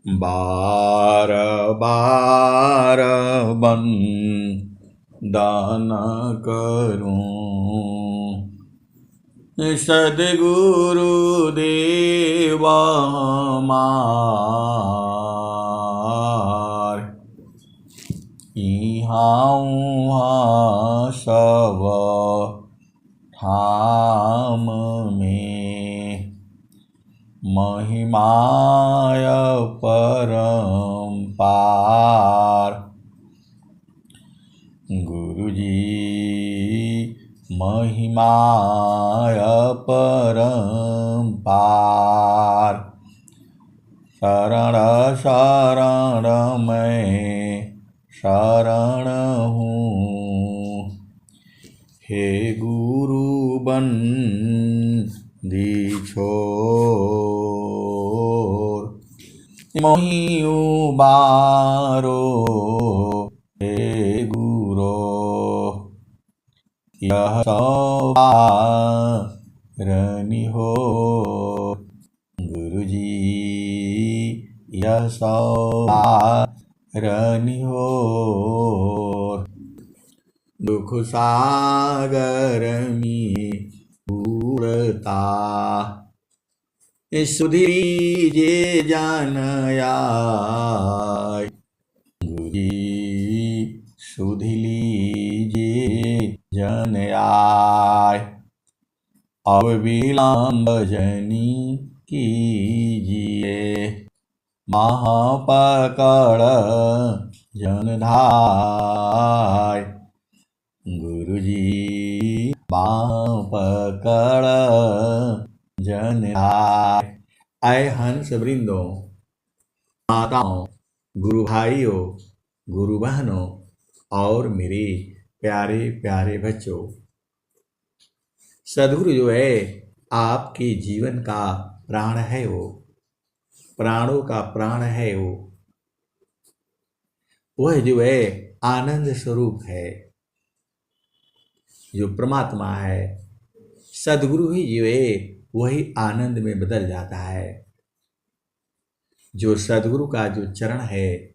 बार बार बंदन करूं सद्गुरु देव हमार। इहाँ सब ठाम में महिमाय परम्पार। गुरुजी महिमाय परम्पार। शरण शरण मैं शरण हूँ हे गुरु बंदी छोर। मोहि उबारो हे गुरो यह सवारनि हो। गुरुजी यह सवारनि हो। दुख सागर में पूरता सुधीर जे जन आय। गुरुजी सुधि लीजिए जन आय। अब विलंब जनी कीजिए महापकड़ जन धाय। गुरुजी बाँ पकड़ जन धाय। आए हंस वृंदों, माताओं, गुरु भाइयों, गुरु बहनों और मेरे प्यारे प्यारे बच्चों, सद्गुरु जो है आपके जीवन का प्राण है। वो प्राणों का प्राण है। वह जो है आनंद स्वरूप है, जो परमात्मा है। सद्गुरु ही जो है वही आनंद में बदल जाता है। जो सद्गुरु का जो चरण है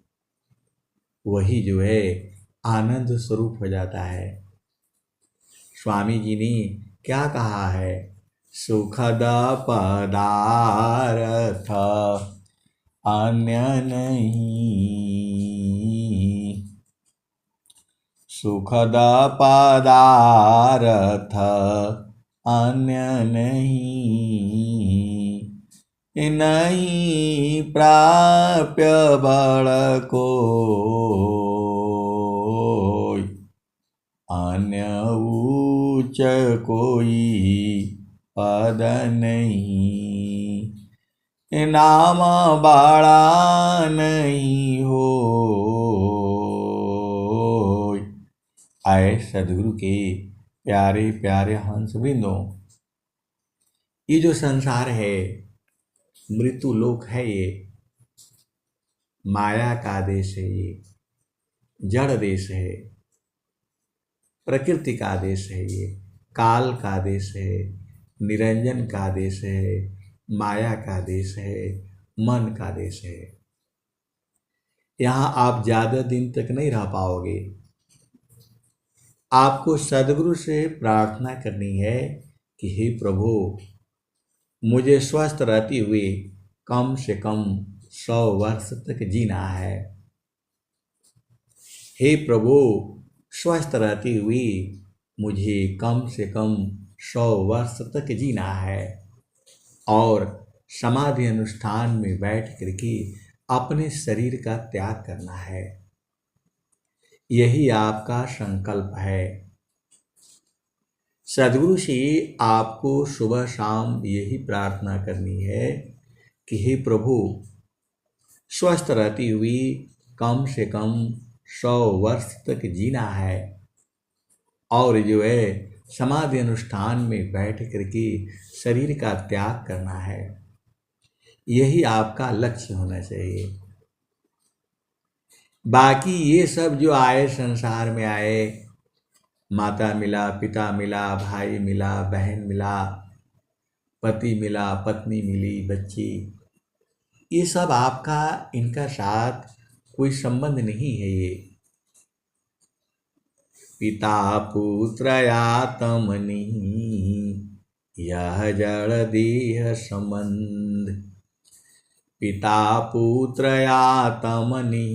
वही जो है आनंद स्वरूप हो जाता है। स्वामी जी ने क्या कहा है? सुखद पदार्थ अन्य नहीं। सुखद पदार्थ अन्य नहीं। नहीं प्राप्य बड़ कोई अन्य उच्च कोई पद नहीं। नाम बड़ा नहीं हो। आए सद्गुरु के प्यारे प्यारे हंस वृंदों, ये जो संसार है मृत्यु लोक है। ये माया का देश है। ये जड़ देश है, प्रकृति का देश है। ये काल का देश है, निरंजन का देश है, माया का देश है, मन का देश है। यहाँ आप ज़्यादा दिन तक नहीं रह पाओगे। आपको सद्गुरु से प्रार्थना करनी है कि हे प्रभु, मुझे स्वस्थ रहते हुए कम से कम 100 वर्ष तक जीना है। हे प्रभु, स्वस्थ रहते हुए मुझे कम से कम 100 वर्ष तक जीना है और समाधि अनुष्ठान में बैठ करके अपने शरीर का त्याग करना है। यही आपका संकल्प है। सद्गुरु से आपको सुबह शाम यही प्रार्थना करनी है कि हे प्रभु, स्वस्थ रहती हुई कम से कम 100 वर्ष तक जीना है और जो है समाधि अनुष्ठान में बैठ करके शरीर का त्याग करना है। यही आपका लक्ष्य होना चाहिए। बाकी ये सब जो आए संसार में आए, माता मिला, पिता मिला, भाई मिला, बहन मिला, पति मिला, पत्नी मिली, बच्ची, ये सब आपका इनका साथ कोई संबंध नहीं है। ये पिता पुत्रयातमनि यह जड़ देह संबंध। पिता पुत्रयातमनि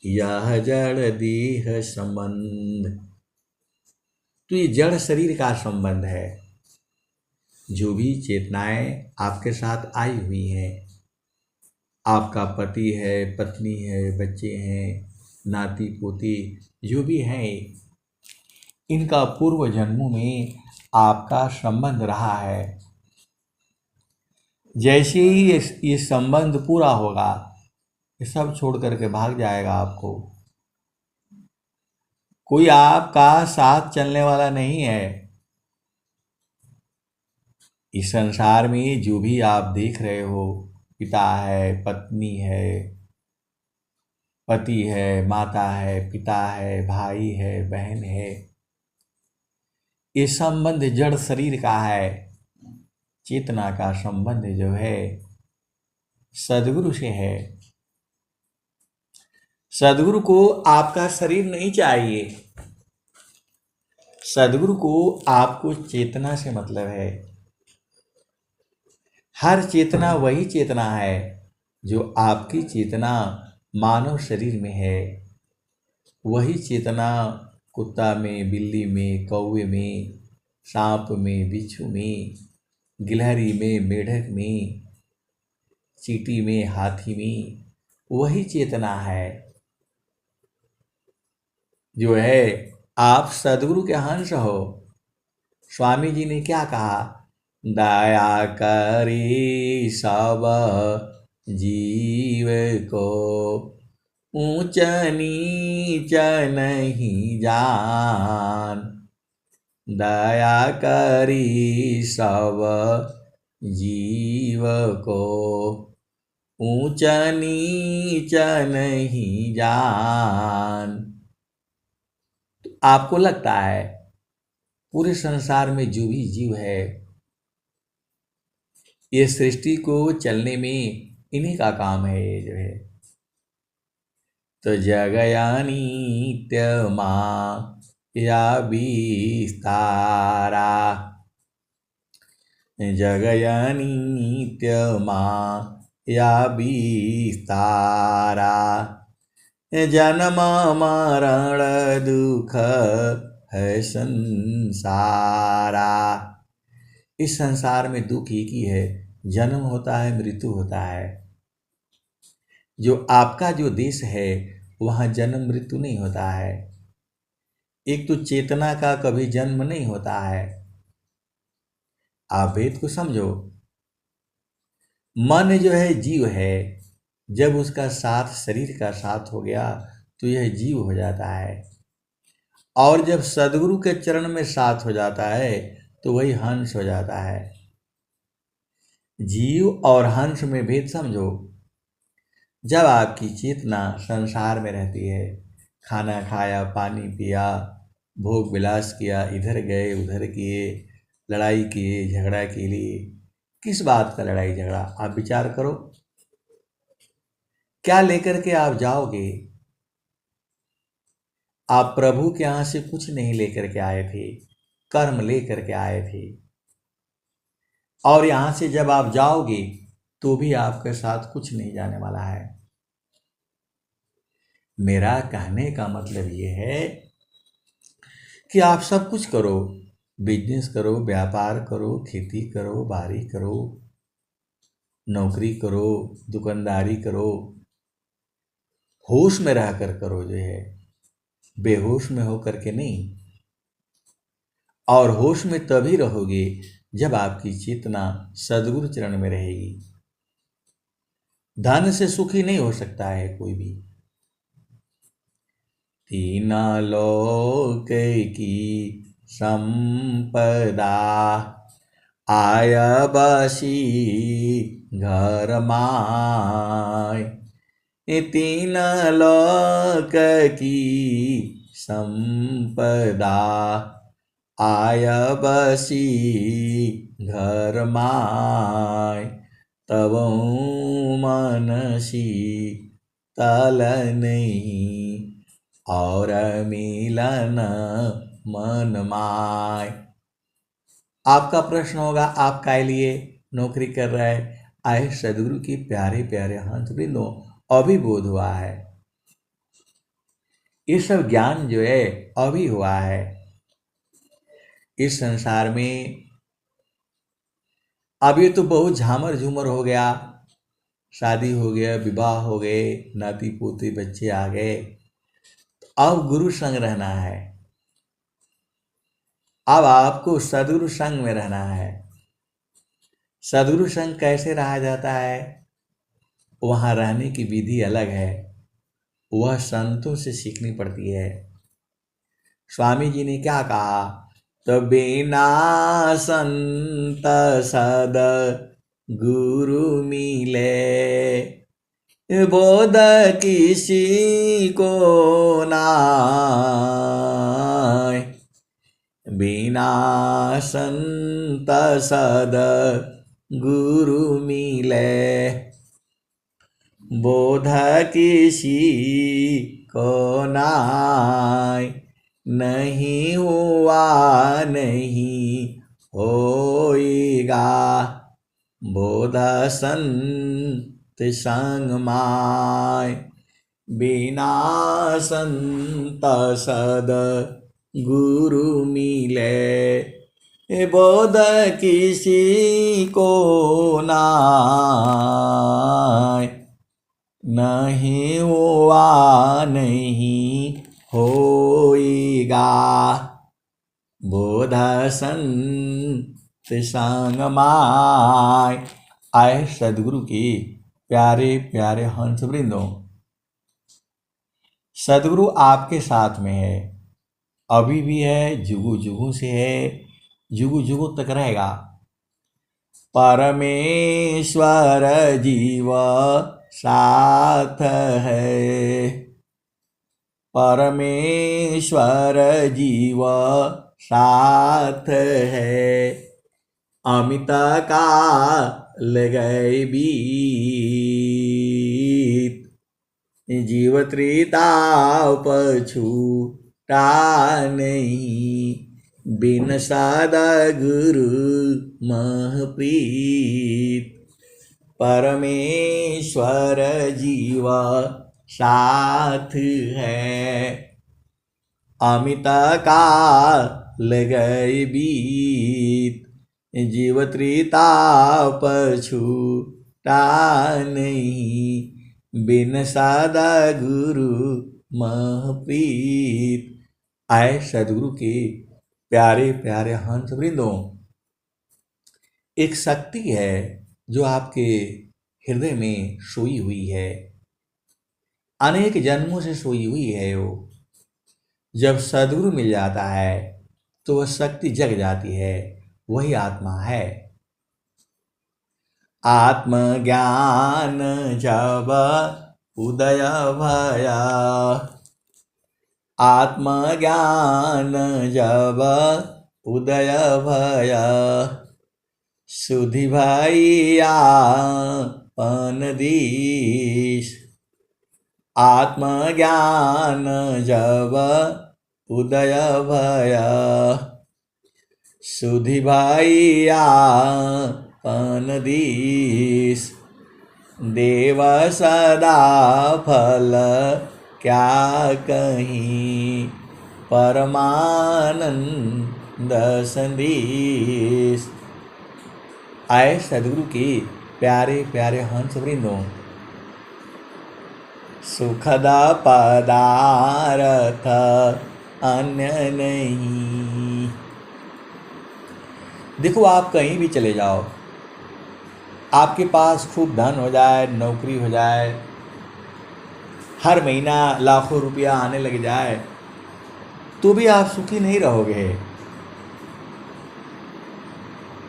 यह जड़ देह संबंध। तो ये जड़ शरीर का संबंध है। जो भी चेतनाएं आपके साथ आई हुई हैं, आपका पति है, पत्नी है, बच्चे हैं, नाती पोती जो भी हैं, इनका पूर्व जन्मों में आपका संबंध रहा है। जैसे ही ये संबंध पूरा होगा, ये सब छोड़ करके भाग जाएगा। आपको कोई आपका साथ चलने वाला नहीं है। इस संसार में जो भी आप देख रहे हो, पिता है, पत्नी है, पति है, माता है, पिता है, भाई है, बहन है, ये संबंध जड़ शरीर का है। चेतना का संबंध जो है सदगुरु से है। सदगुरु को आपका शरीर नहीं चाहिए। सदगुरु को आपको चेतना से मतलब है। हर चेतना वही चेतना है जो आपकी चेतना मानव शरीर में है। वही चेतना कुत्ता में, बिल्ली में, कौवे में, सांप में, बिच्छू में, गिलहरी में, मेढक में, चींटी में, हाथी में, वही चेतना है जो है। आप सदगुरु के अंश हो। स्वामी जी ने क्या कहा? दया करी सब जीव को, ऊंच नीच नहीं जान। दया करी सब जीव को, ऊंच नीच नहीं जान। तो आपको लगता है पूरे संसार में जो भी जीव है, ये सृष्टि को चलने में इन्हीं का काम है। ये जो है तो जगयानीत्य माँ या विस्तारा, जगयानीत्य माँ या विस्तारा। जन्म मरण दुख है संसारा। इस संसार में दुख एक ही है, जन्म होता है, मृत्यु होता है। जो आपका जो देश है वहाँ जन्म मृत्यु नहीं होता है। एक तो चेतना का कभी जन्म नहीं होता है। आप भेद को समझो। मन जो है जीव है, जब उसका साथ शरीर का साथ हो गया तो यह जीव हो जाता है। और जब सदगुरु के चरण में साथ हो जाता है तो वही हंस हो जाता है। जीव और हंस में भेद समझो। जब आपकी चेतना संसार में रहती है, खाना खाया, पानी पिया, भोग विलास किया, इधर गए उधर किए, लड़ाई किए, झगड़ा के लिए, किस बात का लड़ाई झगड़ा? आप विचार करो, क्या लेकर के आप जाओगे? आप प्रभु के यहाँ से कुछ नहीं लेकर के आए थे, कर्म लेकर के आए थे। और यहाँ से जब आप जाओगे तो भी आपके साथ कुछ नहीं जाने वाला है। मेरा कहने का मतलब ये है कि आप सब कुछ करो, बिजनेस करो, व्यापार करो, खेती करो, बारी करो, नौकरी करो, दुकानदारी करो, होश में रहकर करो जो है, बेहोश में होकर के नहीं। और होश में तभी रहोगे जब आपकी चेतना सदगुरु चरण में रहेगी। धन से सुखी नहीं हो सकता है कोई भी। तीन लोक की संपदा आय बसी घर माय। तीन लोक की संपदा आय बसी घर माय। तब मनसी तल नहीं, और मिलन मन माय। आपका प्रश्न होगा, आप काय लिए नौकरी कर रहे हैं? आए सदगुरु की प्यारे प्यारे हंस वृंदों, अभी बोध हुआ है। ये सब ज्ञान जो है अभी हुआ है। इस संसार में अभी तो बहुत झामर झूमर हो गया, शादी हो गया, विवाह हो गए, नाती पोते बच्चे आ गए। अब गुरु संग रहना है। अब आपको सदगुरु संग में रहना है। सदगुरु संग कैसे रहा जाता है? वहाँ रहने की विधि अलग है, वह संतों से सीखनी पड़ती है। स्वामी जी ने क्या कहा? तो बिना संत सद गुरु मिले, बोध किसी को नाय। बिना संत सद गुरु मिले, बोध किसी को नाय। नहीं हुआ नहीं होएगा, बोध संत संग माय। बिना संत सद गुरु मिले, बोध किसी को नाय। नहीं हुआ नहीं होएगा, बोध संत संग माय। आए सदगुरु की प्यारे प्यारे हंस वृंदों, सदगुरु आपके साथ में है, अभी भी है, जुगु जुगु से है, जुगु जुगु तक रहेगा। परमेश्वर जीव साथ है, परमेश्वर जीव साथ है। अमित काल गए बीत, जीव त्रिताप छूटा नहीं। बिन सद्गुरु महप्रीत, परमेश्वर जीव साथ है। अमित काल गए बीत, जीव त्रिताप छूटा नहीं। बिन सद्गुरु महप्रीत। आए सदगुरु के प्यारे प्यारे हंस वृंदों, एक शक्ति है जो आपके हृदय में सोई हुई है, अनेक जन्मों से सोई हुई है। वो जब सदगुरु मिल जाता है तो वह शक्ति जग जाती है, वही आत्मा है। आत्मज्ञान जब उदय भया, आत्मज्ञान जब उदय भया। सुधि भैया पन दीश, आत्मज्ञान जब उदय भया। सुधि भैया पन दीश, देव सदा फल क्या कहीं। परमानंद संदेश। आए सदगुरु की प्यारे प्यारे हंस वृंदों, सुखद पदार्थ अन्य नहीं। देखो, आप कहीं भी चले जाओ, आपके पास खूब धन हो जाए, नौकरी हो जाए, हर महीना लाखों रुपया आने लग जाए, तो भी आप सुखी नहीं रहोगे।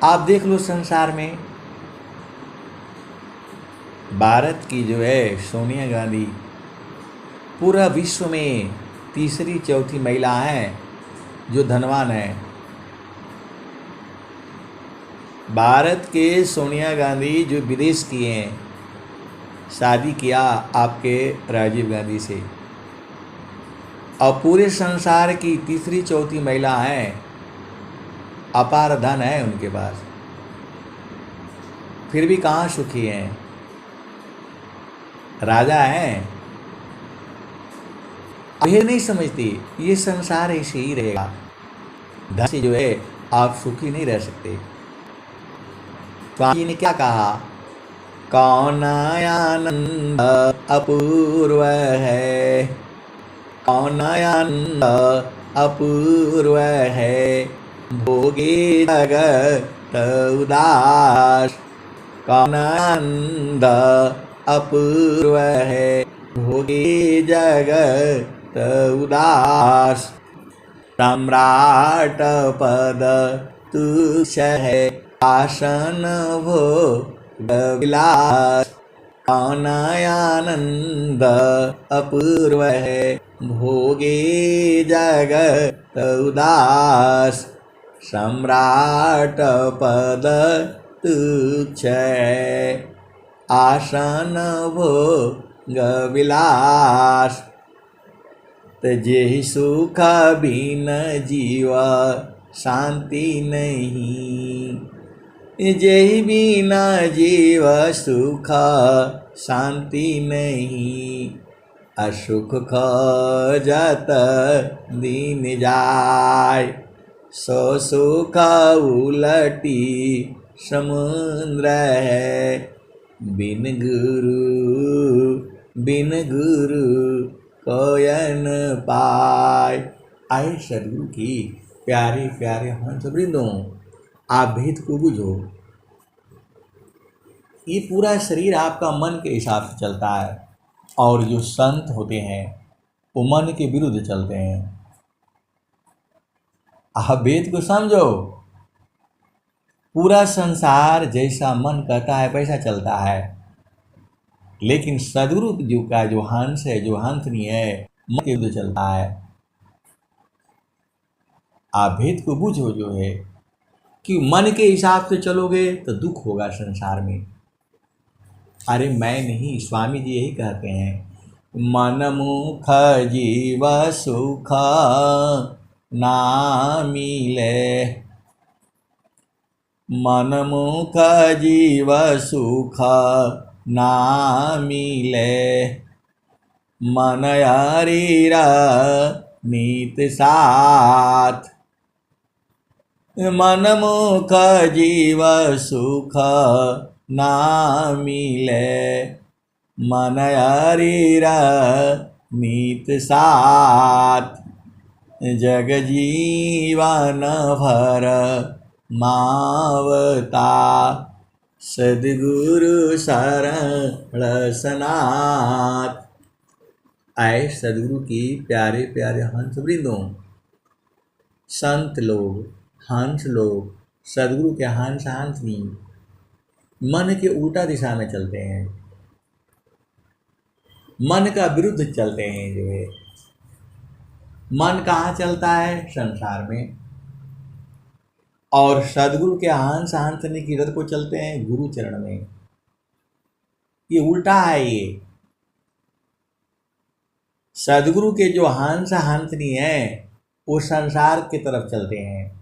आप देख लो संसार में, भारत की जो है सोनिया गांधी पूरा विश्व में तीसरी चौथी महिला हैं जो धनवान है। भारत के सोनिया गांधी जो विदेश किए हैं, शादी किया आपके राजीव गांधी से, और पूरे संसार की तीसरी चौथी महिला हैं, अपार धन है उनके पास, फिर भी कहाँ सुखी हैं? राजा हैं। ये नहीं समझती ये संसार ऐसे ही रहेगा, धन से जो है आप सुखी नहीं रह सकते। स्वामी जी ने क्या कहा? कौन आनंद अपूर्व है, कौन आनंद अपूर्व है, भोगे जगत उदास। कौन आनंद अपूर्व है, भोगे जगत उदास। सम्राट पद तुच्छ है, आसन भोग विलास। कौन आनंद अपूर्व है, भोगे जगत उदास। सम्राट पद तुच्छ है, आसन भोग विलास। जेहि सुख बिन जीव शांति नहीं, जेहि बिना जीव सुख शांति नहीं। असुख खोजत दिन जाय, सो सुख उलटी समुद्र है। बिन गुरु कोयन पाय। आए सदगुरु की प्यारे प्यारे हंस वृंदों, आप भेद को बुझो। ये पूरा शरीर आपका मन के हिसाब से चलता है, और जो संत होते हैं वो मन के विरुद्ध चलते हैं। आप भेद को समझो। पूरा संसार जैसा मन कहता है वैसा चलता है, लेकिन सदगुरु जी का जो हंस है, जो हंसनी है, मन के विरुद्ध चलता है। आप भेद को बुझो जो है कि मन के हिसाब से चलोगे तो दुख होगा संसार में। अरे मैं नहीं, स्वामी जी यही कहते हैं, मन मुख जीव सुख ना मिले। मन मुख जीव सुख ना मिले, मन हरिर नीत साथ। मन मुख जीव सुख ना मिले, मन हरिर नीत साथ। जग जीवन भर मावता, सद्गुरु शरण सनाथ। आए सद्गुरु की प्यारे प्यारे हंस वृंदों, संत लोग, हंस लोग, सद्गुरु के हंस हंसनी मन के उल्टा दिशा में चलते हैं, मन का विरुद्ध चलते हैं। जो है मन कहाँ चलता है? संसार में। और सदगुरु के हंस हंसने की रथ को चलते हैं गुरु चरण में। ये उल्टा है। ये सदगुरु के जो हंस हंसनी है वो संसार की तरफ चलते हैं।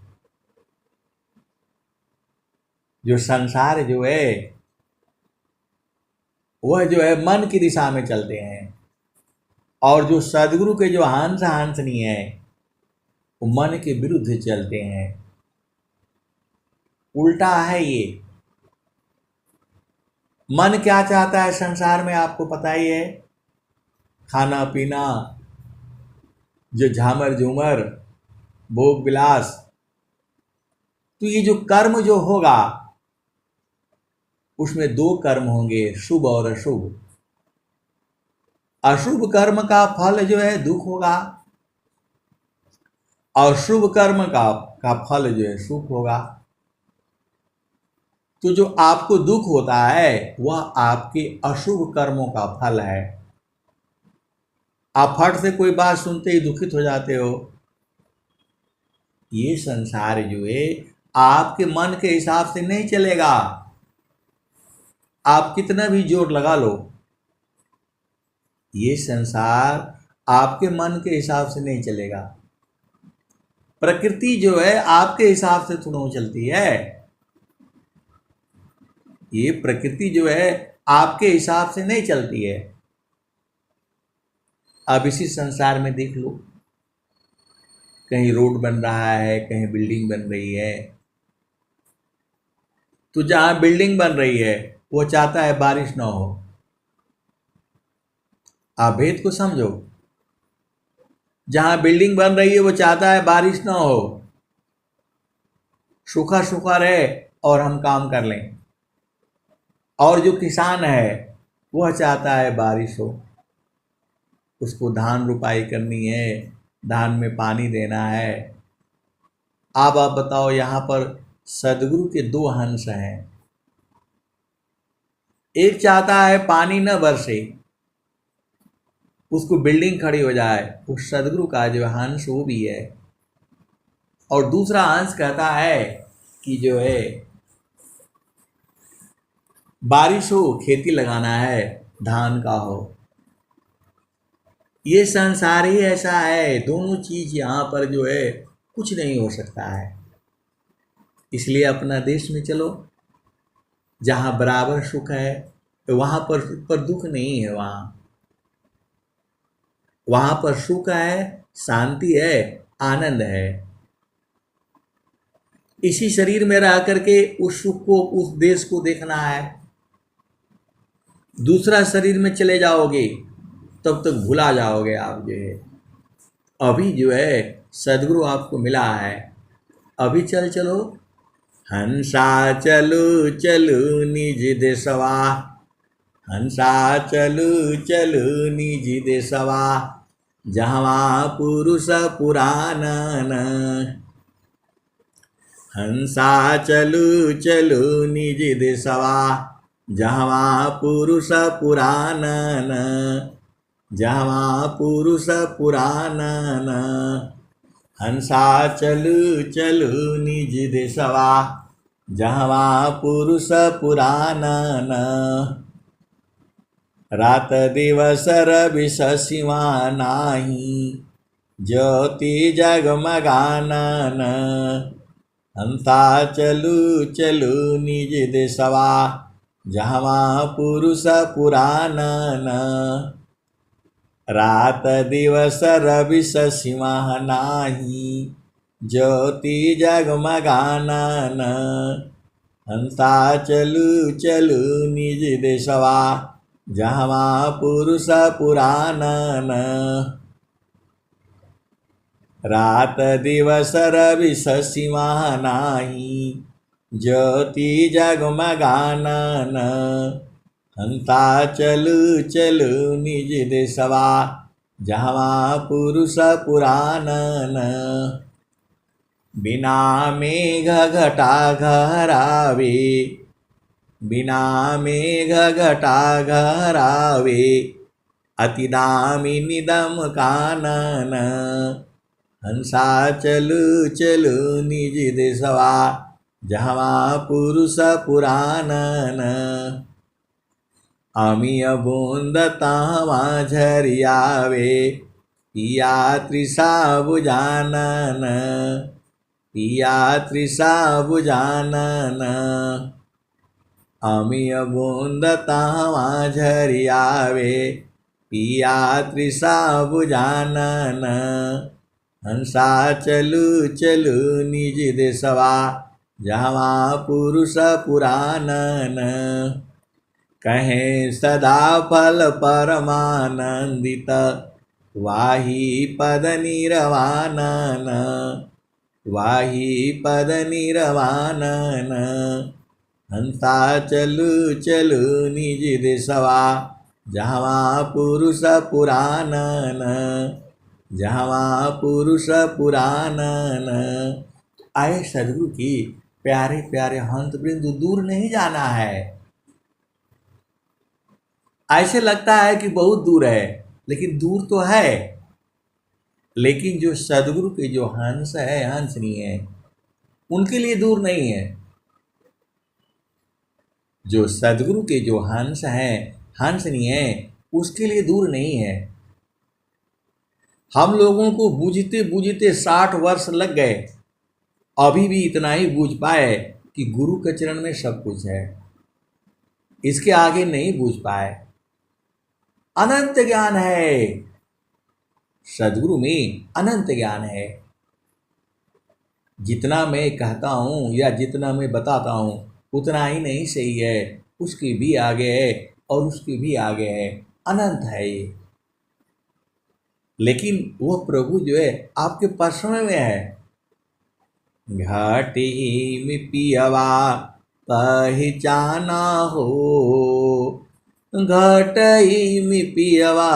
जो संसार जो है वह जो है मन की दिशा में चलते हैं, और जो सदगुरु के जो हंस हंसनी है वो मन के विरुद्ध चलते हैं। उल्टा है ये। मन क्या चाहता है संसार में आपको पता ही है, खाना पीना, जो झामर झूमर, भोग विलास। तो ये जो कर्म जो होगा उसमें दो कर्म होंगे, शुभ और अशुभ। अशुभ कर्म का फल जो है दुख होगा, और शुभ कर्म का फल जो है सुख होगा। तो जो आपको दुख होता है वह आपके अशुभ कर्मों का फल है। आप फट से कोई बात सुनते ही दुखित हो जाते हो। ये संसार जो है आपके मन के हिसाब से नहीं चलेगा। आप कितना भी जोर लगा लो, ये संसार आपके मन के हिसाब से नहीं चलेगा। प्रकृति जो है आपके हिसाब से थोड़ा चलती है। ये प्रकृति जो है आपके हिसाब से नहीं चलती है। अब इसी संसार में देख लो, कहीं रोड बन रहा है, कहीं बिल्डिंग बन रही है, तो जहां बिल्डिंग बन रही है वो चाहता है बारिश ना हो। आप भेद को समझो, जहां बिल्डिंग बन रही है वो चाहता है बारिश ना हो, सूखा सूखा रहे और हम काम कर लें। और जो किसान है वह चाहता है बारिश हो, उसको धान रुपाई करनी है, धान में पानी देना है। अब आप बताओ, यहाँ पर सदगुरु के दो हंस हैं। एक चाहता है पानी न बरसे, उसको बिल्डिंग खड़ी हो जाए, उस सदगुरु का जो हंस वो भी है। और दूसरा हंस कहता है कि जो है बारिश हो, खेती लगाना है, धान का हो। ये संसार ही ऐसा है, दोनों चीज यहाँ पर जो है कुछ नहीं हो सकता है। इसलिए अपना देश में चलो, जहाँ बराबर सुख है वहाँ पर दुख नहीं है। वहाँ पर सुख है, शांति है, आनंद है। इसी शरीर में रह करके उस सुख को, उस देश को देखना है। दूसरा शरीर में चले जाओगे तब तक भुला जाओगे आप जो है। अभी जो है सदगुरु आपको मिला है, अभी चलो। हंसा चलो चलो निज देशवा, हंसा चलो चलो निज देशवा, जहाँ पुरुष पुराणन। हंसा चलो चलो निज देशवा, जहाँ पुरुष पुराणन, जहाँ पुरुष पुराणन। हंसा चलू चलू निज देशवा, जहाँ पुरुष पुराणन। रात दिवस रवि शशिमा नाही, ज्योति जगमगानन। हंसा चलू चलू निज देशवा, जहाँ पुरुष पुराणन। रात दिवस रवि शशिमा नाही, ज्योति जगमगानन। हंसा चलू चलू निज देशवा, जहाँ पुरुष पुराणन। रात दिवस रवि शशिमा नाही, ज्योति जगमगानन। हंसा चलू चलू निज देशवा, जहाँ पुरुष पुराणन। बिना मेघ घटा घरावे, बिना मेघ घटा घरावे, अति दामिनी दम कानन। हंसा चलू चलू निज देशवा, जहाँ पुरुष पुराणन। अमीय बूंद तावा झरियावे, पिया तृषा बुझानन, पिया तृषा बुझानन। अमीय बूंद तावा झरियावे, पिया तृषा बुझानन। हंसा चलू चलू निज देशवा, जहाँ पुरुष पुराणन। कहें सदा फल परमानंदित, वाही पद निरवानन, वाही पद निरवानन। हंसा चलू चलू निज देशवा, जहाँ पुरुष पुराणन, जहाँ पुरुष पुराणन। आए सदगुरु की प्यारे प्यारे हंस वृंद, दूर नहीं जाना है। ऐसे लगता है कि बहुत दूर है, लेकिन दूर तो है। लेकिन जो सदगुरु के जो हंस है, हंस नहीं है, उनके लिए दूर नहीं है। जो सदगुरु के जो हंस हैं, हंसनी है, उसके लिए दूर नहीं है। हम लोगों को बूझते बूझते 60 वर्ष लग गए, अभी भी इतना ही बूझ पाए कि गुरु के चरण में सब कुछ है, इसके आगे नहीं बूझ पाए। अनंत ज्ञान है, सदगुरु में अनंत ज्ञान है। जितना मैं कहता हूँ या जितना मैं बताता हूँ उतना ही नहीं सही है, उसके भी आगे है और उसके भी आगे है, अनंत है ये। लेकिन वो प्रभु जो है आपके पर्सों में है। घाटी में पियवा पहचाना हो, घाटी में पियवा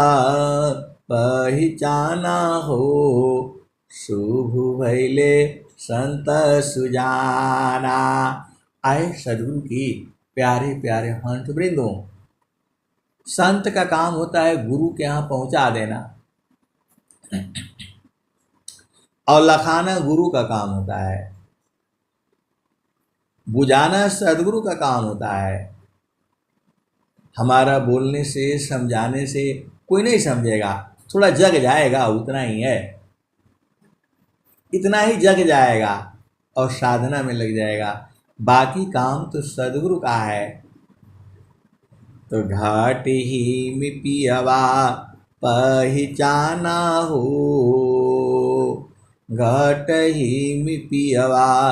पहचाना हो, शुभ भैले संत सुजाना। आए सदगुरु की प्यारे प्यारे हंस वृंदों, संत का काम होता है गुरु के यहाँ पहुंचा देना, और लखाना गुरु का काम होता है, बुझाना सदगुरु का काम होता है। हमारा बोलने से समझाने से कोई नहीं समझेगा, थोड़ा जग जाएगा, उतना ही है, इतना ही जग जाएगा और साधना में लग जाएगा। बाकी काम तो सदगुरु का है। तो घाट ही में पियवा पहचाना हो, घाट ही में पियवा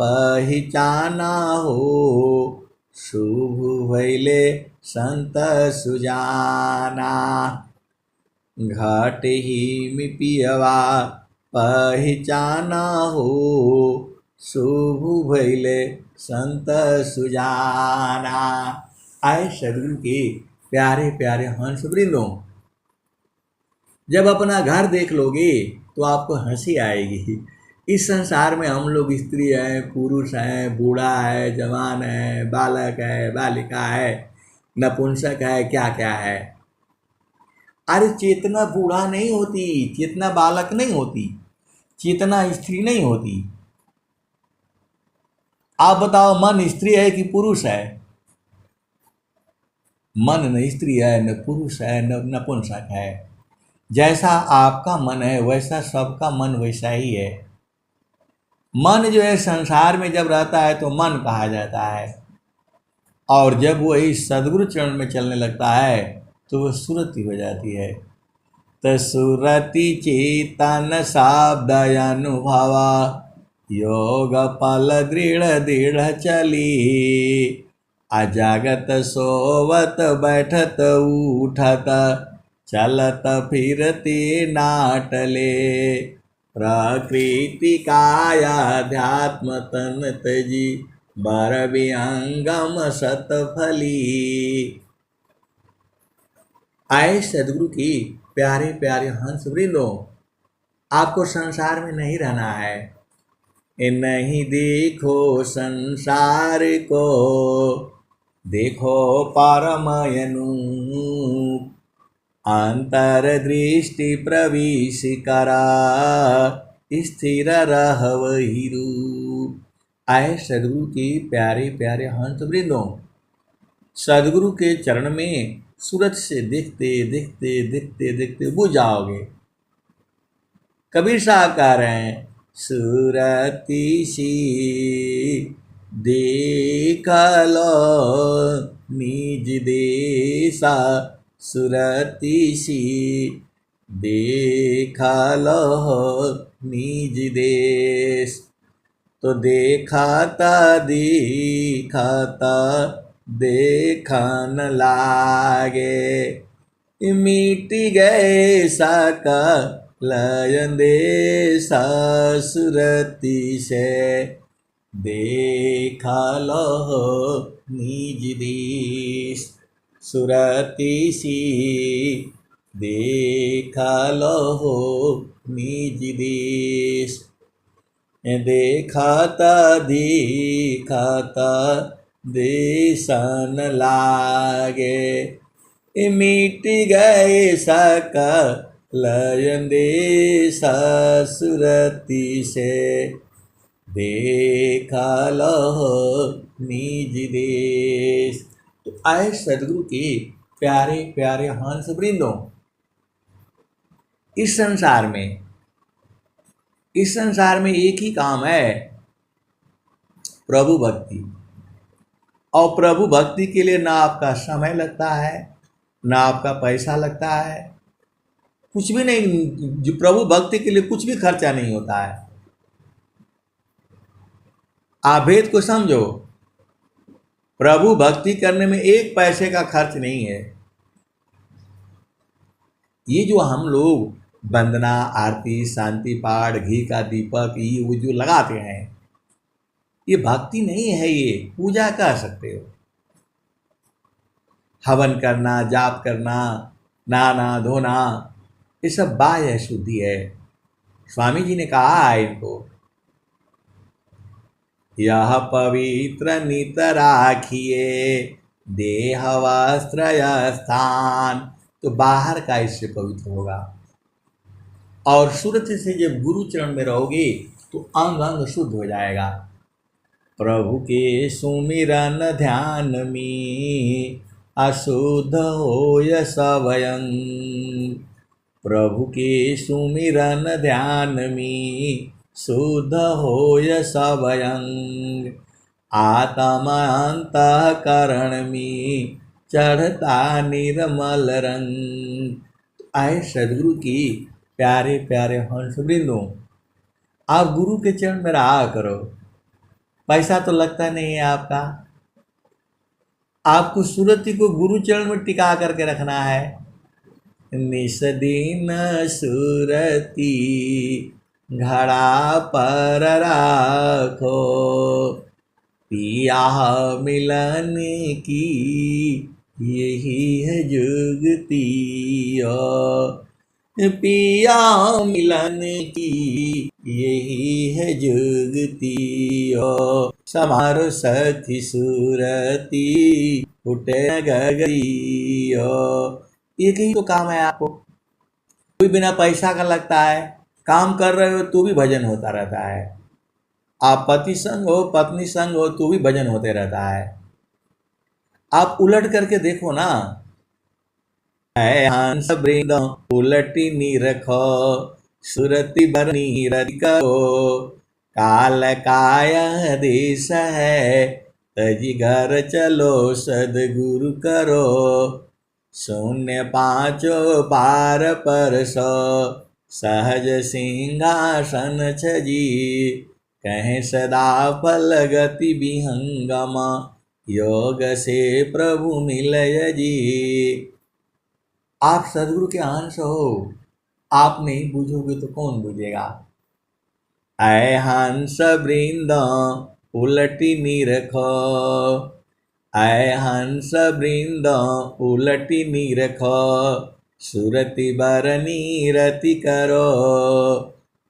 पहचाना हो, शुभ भैले संत सुजाना। घाट ही में पियवा पहचाना हो, शुभ भैले संत सुजाना। आए सदगुरु के प्यारे प्यारे हंस वृंदों, जब अपना घर देख लोगे तो आपको हंसी आएगी। इस संसार में हम लोग स्त्री है, पुरुष है, बूढ़ा है, जवान है, बालक है, बालिका है, नपुंसक है, क्या क्या है। अरे चेतना बूढ़ा नहीं होती, चेतना बालक नहीं होती, चेतना स्त्री नहीं होती। आप बताओ मन स्त्री है कि पुरुष है? मन न स्त्री है, न पुरुष है, न नपुंसक है। जैसा आपका मन है वैसा सबका मन वैसा ही है। मन जो है संसार में जब रहता है तो मन कहा जाता है, और जब वही सदगुरु चरण में चलने लगता है तो वह सुरति हो जाती है। तो सुरति चेतन शाब्द अनुभवा, योग फल दृढ़ दृढ़ चली, अजागत सोवत बैठत उठत, चलत फिरते नाटले, प्रकृति कायाध्यात्म तन तजी, बर विहंगम सतफली। आए सदगुरु की प्यारे प्यारे हंस वृंदों, आपको संसार में नहीं रहना है। नहीं देखो संसार को, देखो परमयनु, अंतर्दृष्टि प्रवेश करा, स्थिर रहवहि रूप। आए सदगुरु के प्यारे प्यारे हंस वृंदों, सदगुरु के चरण में सूरत से देखते देखते देखते देखते बुझ जाओगे। कबीर साहब कह रहे हैं, सूरती सी देख लो निज देसा, सुरती सी देख लो निज देश। तो देखाता दिखाता देखन लागे, मिट गए साका लयन देश, सुरति से देखा लो निज देश। सुरति सी देखा लो निज देश। देखाता दिखाता देसन लागे, मिट गए सका लयन देश, सुरति से देखल निज देश। तो आए सदगुरु के प्यारे प्यारे हंस वृंदों, इस संसार में एक ही काम है, प्रभु भक्ति। और प्रभु भक्ति के लिए ना आपका समय लगता है, ना आपका पैसा लगता है, कुछ भी नहीं। जो प्रभु भक्ति के लिए कुछ भी खर्चा नहीं होता है। आप भेद को समझो, प्रभु भक्ति करने में एक पैसे का खर्च नहीं है। ये जो हम लोग वंदना, आरती, शांति पाठ, घी का दीपक, ये वो जो लगाते हैं, ये भक्ति नहीं है, ये पूजा कह सकते हो। हवन करना, जाप करना, नहाना धोना, ये सब बाह्य शुद्धि है। स्वामी जी ने कहा है इनको, यह पवित्र नित राखिए देह वस्त्र स्थान। तो बाहर का इससे पवित्र होगा। और सूरत से जब गुरु चरण में रहोगे तो अंग अंग शुद्ध हो जाएगा। प्रभु के सुमिरन ध्यान में अशुद्ध होय सबयं। प्रभु के सुमिरन ध्यान में शुद्ध होय सबयं। आत्मा अंतःकरण में चढ़ता निर्मल रंग। आए सदगुरु की प्यारे प्यारे हंस वृंदों, आप गुरु के चरण में रहा करो। पैसा तो लगता नहीं है आपका, आपको सुरति को गुरु चरण में टिका करके रखना है। निस दिन सुरति घड़ा पर राखो, पिया मिलन की यही है जुगती। पिया मिलन की यही है जुगती। समारो सखी सुरती उठे गगरी। एक ही तो काम है आपको, कोई बिना पैसा का लगता है। काम कर रहे हो तो भी भजन होता रहता है। आप पति संग हो, पत्नी संग हो, तो भी भजन होते रहता है। आप उलट करके देखो ना, हंस वृंद उलटी निरखो, सुरति बरनी रति करो। काल काय देश है, तजी घर चलो सदगुरु करो। शून्य पाँचो पार परसो, सहज सिंहासन छजी। कहें सदा फल गति विहंगम, योग से प्रभु मिलय जी। आप सदगुरु के अंश हो, आप नहीं बूझोगे तो कौन बूझेगा। ऐ हंस वृंद उलटी निरखो, ऐ हंस वृंद उलटी निरखो। सुरति बरनी रति करो,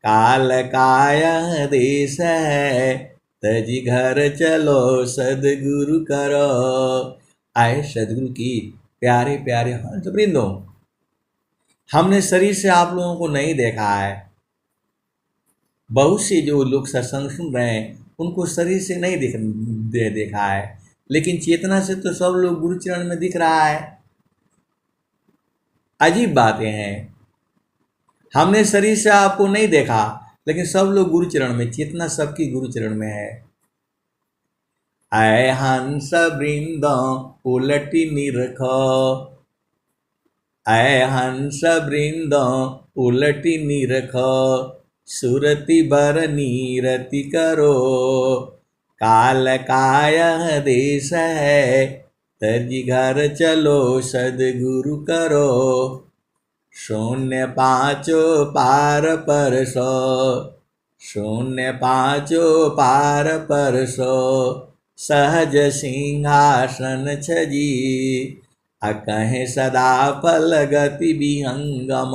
काल काय देश है, तजी घर चलो सदगुरु करो। आए सदगुरु की प्यारे प्यारे हंस वृंदों, हमने शरीर से आप लोगों को नहीं देखा है। बहुत से जो लोग सत्संग सुन रहे हैं उनको शरीर से नहीं देखा है, लेकिन चेतना से तो सब लोग गुरु चरण में दिख रहा है। अजीब बातें हैं, हमने शरीर से आपको नहीं देखा, लेकिन सब लोग गुरु चरण में, चेतना सबकी गुरु चरण में है। ऐ हंस वृंद उलटी निरखो, ऐ हंस वृंद उलटी निरखो। सुरति बरनी रति करो, काल काय देश है, तजी घर चलो सदगुरु करो। शून्य पाँचो पार परसो, शून्य पाँचो पार परसो। सहज सिंहासन छजी, अकहें सदा फल गति विहंगम,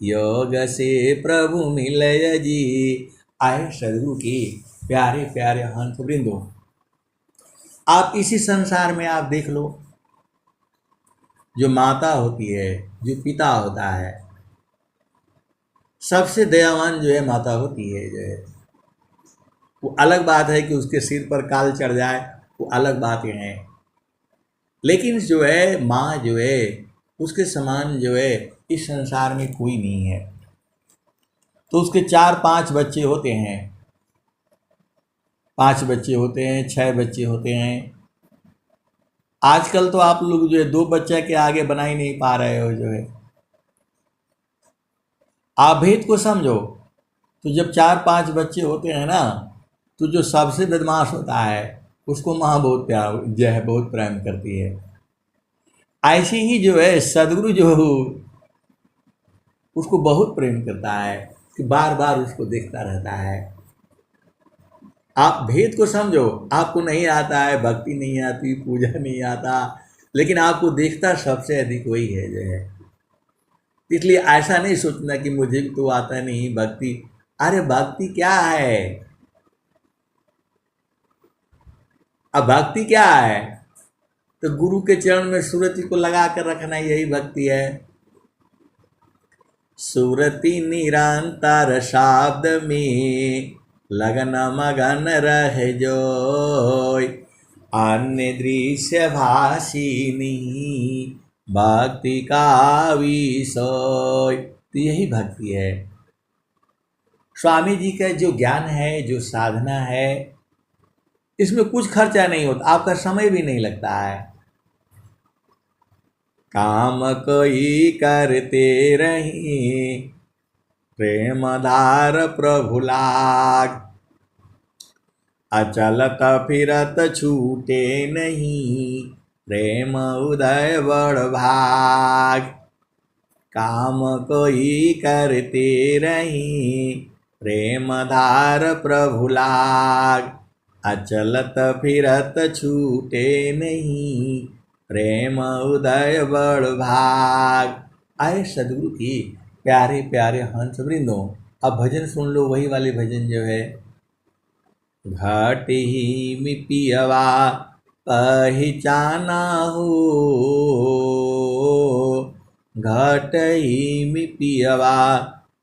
योग से प्रभु मिलय जी। आए सदगुरु की प्यारे प्यारे हंस वृंदों, आप इसी संसार में आप देख लो, जो माता होती है, जो पिता होता है, सबसे दयावान जो है माता होती है। जो है वो अलग बात है कि उसके सिर पर काल चढ़ जाए, वो अलग बातें हैं। लेकिन जो है माँ जो है उसके समान जो है इस संसार में कोई नहीं है। तो उसके 4-5 बच्चे होते हैं, 5 बच्चे होते हैं, 6 बच्चे होते हैं। आजकल तो आप लोग जो है 2 बच्चे के आगे बना ही नहीं पा रहे हो। जो है आप भेद को समझो। तो जब 4-5 बच्चे होते हैं ना, तो जो सबसे बदमाश होता है उसको माँ बहुत प्यार जो है बहुत प्रेम करती है। ऐसी ही जो है सदगुरु जो उसको बहुत प्रेम करता है कि बार बार उसको देखता रहता है। आप भेद को समझो। आपको नहीं आता है, भक्ति नहीं आती, पूजा नहीं आता, लेकिन आपको देखता सबसे अधिक वही है जो है। इसलिए ऐसा नहीं सोचना कि मुझे तो आता नहीं भक्ति। अरे भक्ति क्या है? अब भक्ति क्या है? तो गुरु के चरण में सुरति को लगा कर रखना, यही भक्ति है। सुरति निरंतर शब्द में लगन मगन रह जोय, अन्य दृश्य भाषिनी भक्ति का विषय। तो यही भक्ति है। स्वामी जी का जो ज्ञान है, जो साधना है, इसमें कुछ खर्चा नहीं होता, आपका समय भी नहीं लगता है। काम कोई करते रही प्रेम धार प्रभु लाग, अचलत फिरत छूटे नहीं प्रेम उदय बड़ भाग। काम कोई करते रही प्रेम धार प्रभु लाग, अचलत फिरत छूटे नहीं प्रेम उदय बड़ भाग। आए सदगुरु की प्यारे प्यारे हंस वृंदों, अब भजन सुन लो, वही वाले भजन जो है। घट ही में पियवा पहचाना हो, घट ही में पियवा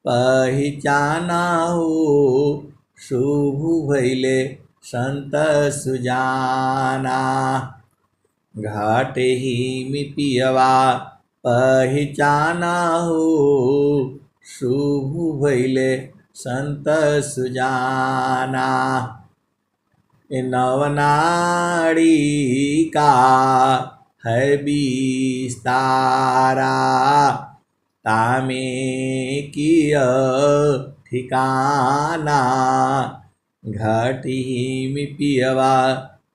पहचाना हो, शुभ भैले संत सुजाना। घाट ही में पियवा पहचाना हो, शुभ भैले संत सुजाना। नवनाड़ी का है विस्तारा, तामे किय ठिकाना। घट ही में पियवा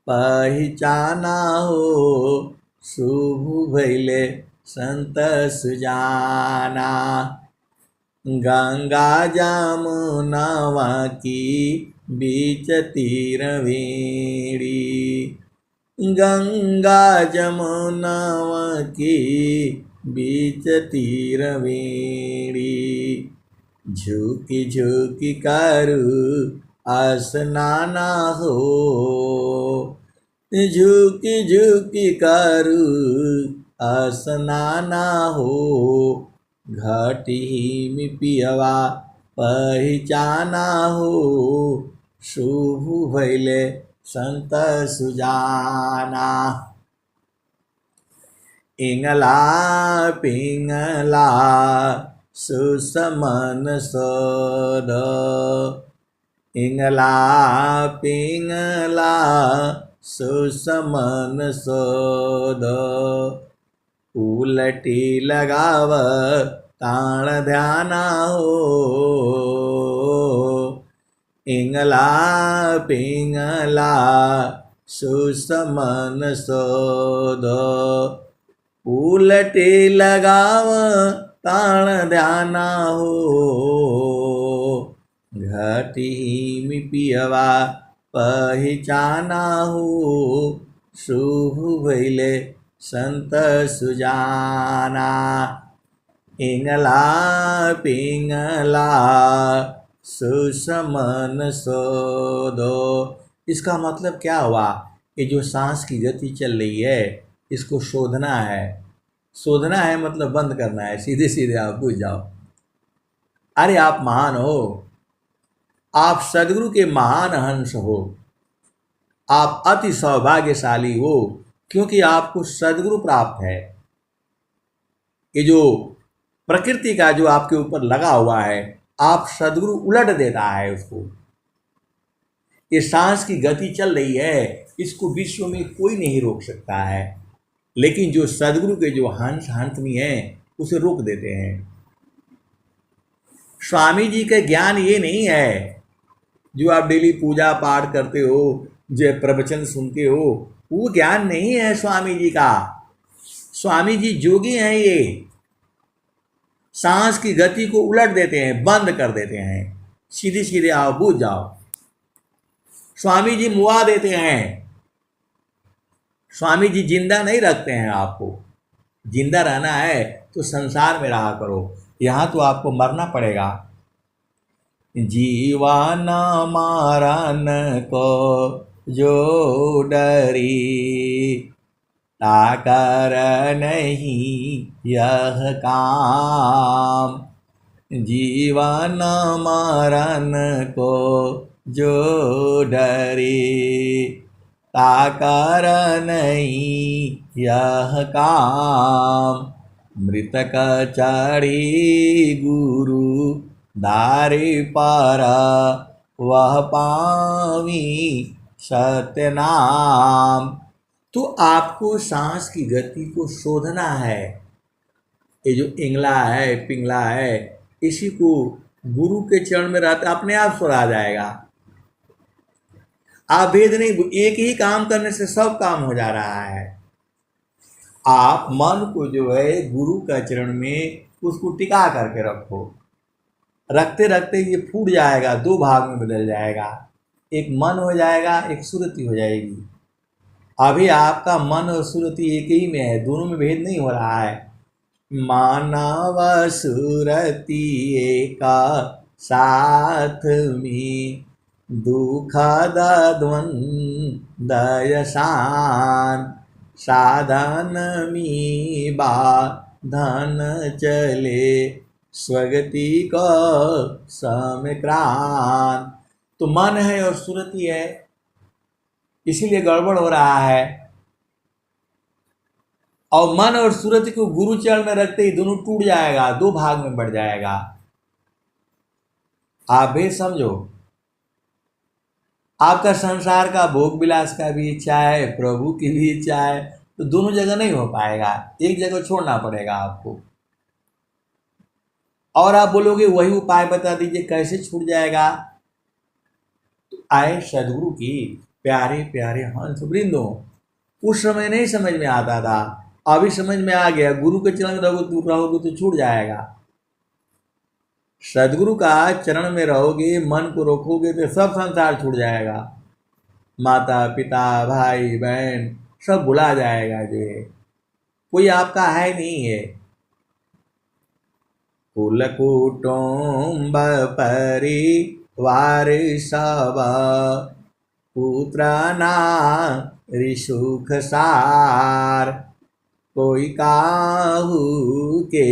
पहचाना हो, शुभ भैले संत सुजाना। गंगा जमुनवा की बीच तीर वेणी, गंगा जमुनवा की बीच तीर वेणी। झुकी झुकी करू स्नाना हो, झुकी झुकी करू स्नाना हो। घट ही में पियवा पहचाना हो, शुभ भैले संत सुजाना। इंगला पिंगला सुसमन सोद, इंगला पिंगला सुसमन सोद। उलटी लगाव ताण ध्याना हो, इंगला पिंगला सुसमन सोद। उलटी लगाव ताण ध्याना हो, घट ही में पियवा पहचाना हो, शुभ भैले संत सुजाना। इंगला पिंगला सुसमन सोदो। इसका मतलब क्या हुआ? ये जो सांस की गति चल रही है, इसको शोधना है। शोधना है मतलब बंद करना है, सीधे सीधे आप बुझ जाओ। अरे आप महान हो, आप सदगुरु के महान हंस हो, आप अति सौभाग्यशाली हो, क्योंकि आपको सदगुरु प्राप्त है। ये जो प्रकृति का जो आपके ऊपर लगा हुआ है, आप सदगुरु उलट देता है उसको। ये सांस की गति चल रही है, इसको विश्व में कोई नहीं रोक सकता है, लेकिन जो सदगुरु के जो हंसनी है उसे रोक देते हैं। स्वामी जी का ज्ञान ये नहीं है जो आप डेली पूजा पाठ करते हो, जो प्रवचन सुनते हो, वो ज्ञान नहीं है स्वामी जी का। स्वामी जी जोगी हैं, ये सांस की गति को उलट देते हैं, बंद कर देते हैं, सीधे सीधे आओ बूझ जाओ। स्वामी जी मुआ देते हैं, स्वामी जी जिंदा नहीं रखते हैं आपको। जिंदा रहना है तो संसार में रहा करो, यहाँ तो आपको मरना पड़ेगा। जीवन मारन को जो डरी, ताकर नहीं यह काम। जीवन मरण को जो डरे, ताकर नहीं यह काम। मृतक चढ़ी गुरु दारे पर, वह पावी सत्य नाम। तो आपको सांस की गति को शोधना है। ये जो इंगला है, पिंगला है, इसी को गुरु के चरण में रहते अपने आप सुरा जाएगा। आप भेद नहीं, एक ही काम करने से सब काम हो जा रहा है। आप मन को जो है गुरु का चरण में उसको टिका करके रखो। रखते रखते ये फूट जाएगा, दो भाग में बदल जाएगा, एक मन हो जाएगा, एक सुरति हो जाएगी। अभी आपका मन और सुरति एक ही में है, दोनों में भेद नहीं हो रहा है। मानव सुरति एका साथ में, दुखद द्वंद्व सान। साधन में बाधन चले, स्वगति को समक्रांत। तो मन है और सुरति है, इसीलिए गड़बड़ हो रहा है। और मन और सूरत को गुरु चरण में रखते ही दोनों टूट जाएगा, दो भाग में बढ़ जाएगा। आप भी समझो, आपका संसार का भोग विलास का भी इच्छा है, प्रभु की भी इच्छा है, तो दोनों जगह नहीं हो पाएगा, एक जगह छोड़ना पड़ेगा आपको। और आप बोलोगे वही उपाय बता दीजिए कैसे छूट जाएगा। तो आए सदगुरु की प्यारे प्यारे हंस वृंदो। उस समय नहीं समझ में आता था, अभी समझ में आ गया। गुरु के चरण में रहोगे तो छूट जाएगा। सदगुरु का चरण में रहोगे, मन को रोकोगे तो सब संसार छूट जाएगा। माता पिता भाई बहन सब भुला जाएगा, जो है कोई आपका है नहीं है। कुल कुटुंब परिवार सब, पुत्र नारी सुख सार। कोई काहू के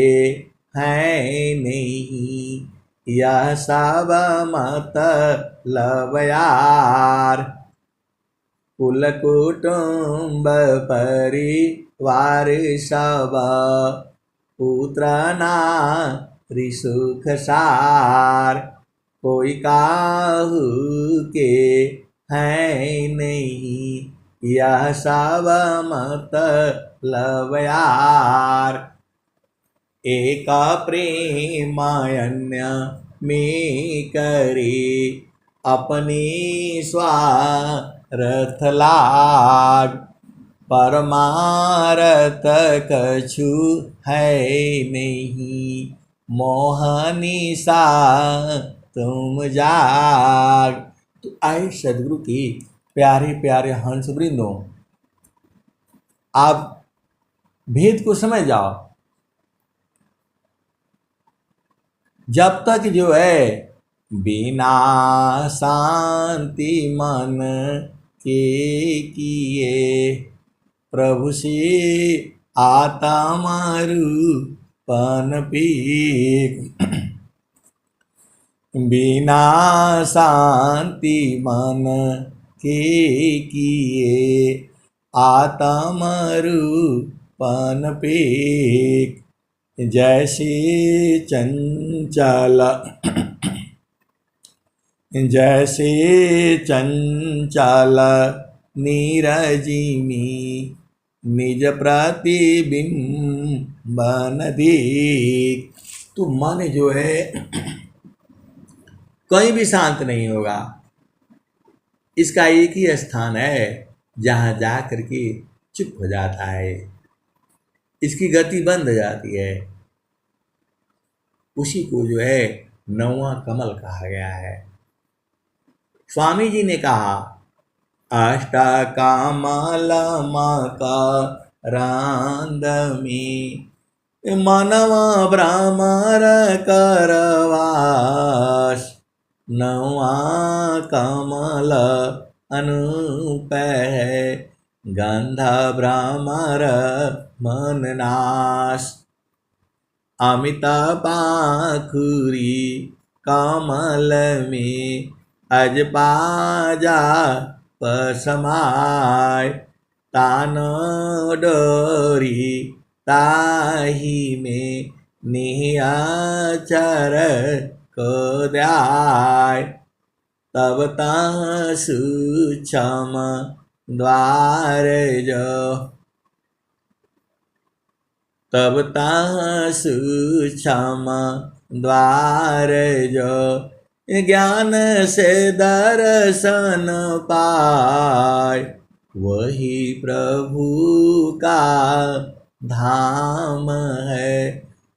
है नहीं, यह सब मतलब यार। कुल कुटुंब परिवार सब, पुत्र नारी सुख सार। कोई काहू के है नहीं, यह सब मतलब यार। एक प्रेम अन्य में करे, अपने स्वार्थ लाग। परमारथ कछु है नहीं, मोहनी सा तुम जाग। तो आए सदगुरु की प्यारे प्यारे हंस वृंदों, आप भेद को समझ जाओ। जब तक जो है बिना शांति मन के किए, प्रभु से आत्मा रूपन पीक। बिना शांति मन के किए आत्म रूपन पेक। जैसे चंचल जैसे चंचल नीरजिमी निज प्रतिबिंबन देख। तो मन जो है कहीं भी शांत नहीं होगा। इसका एक ही स्थान है जहां जा करके चुप हो जाता है, इसकी गति बंद हो जाती है। उसी को जो है नौवां कमल कहा गया है। स्वामी जी ने कहा अष्टकमल मकरांदमी मनव भ्रमर करवास। नौवा कमल अनूप है गंध भ्रमर मन नाश। अमित पाखुरी कमल में अज पाजा पसमाय। तान डोरी ताही में निहाचर को द्याय। तब तह सूक्ष्म द्वार जो तब तह सूक्ष्म द्वार जो ज्ञान से दर्शन पाय। वही प्रभु का धाम है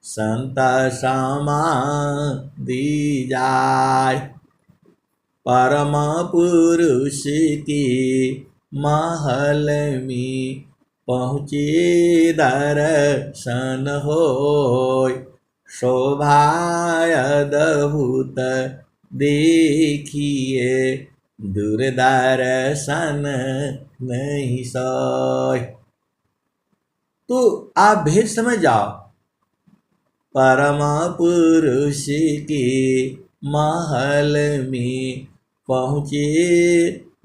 संत समाधि जाय। परम पुरुष की महल में पहुँचे दर्शन होय। शोभाय अद्भुत देखिए दूरदर्शन नहीं सोय। तो आप भेद समझ जाओ। परम पुरुष के महल में पहुँचे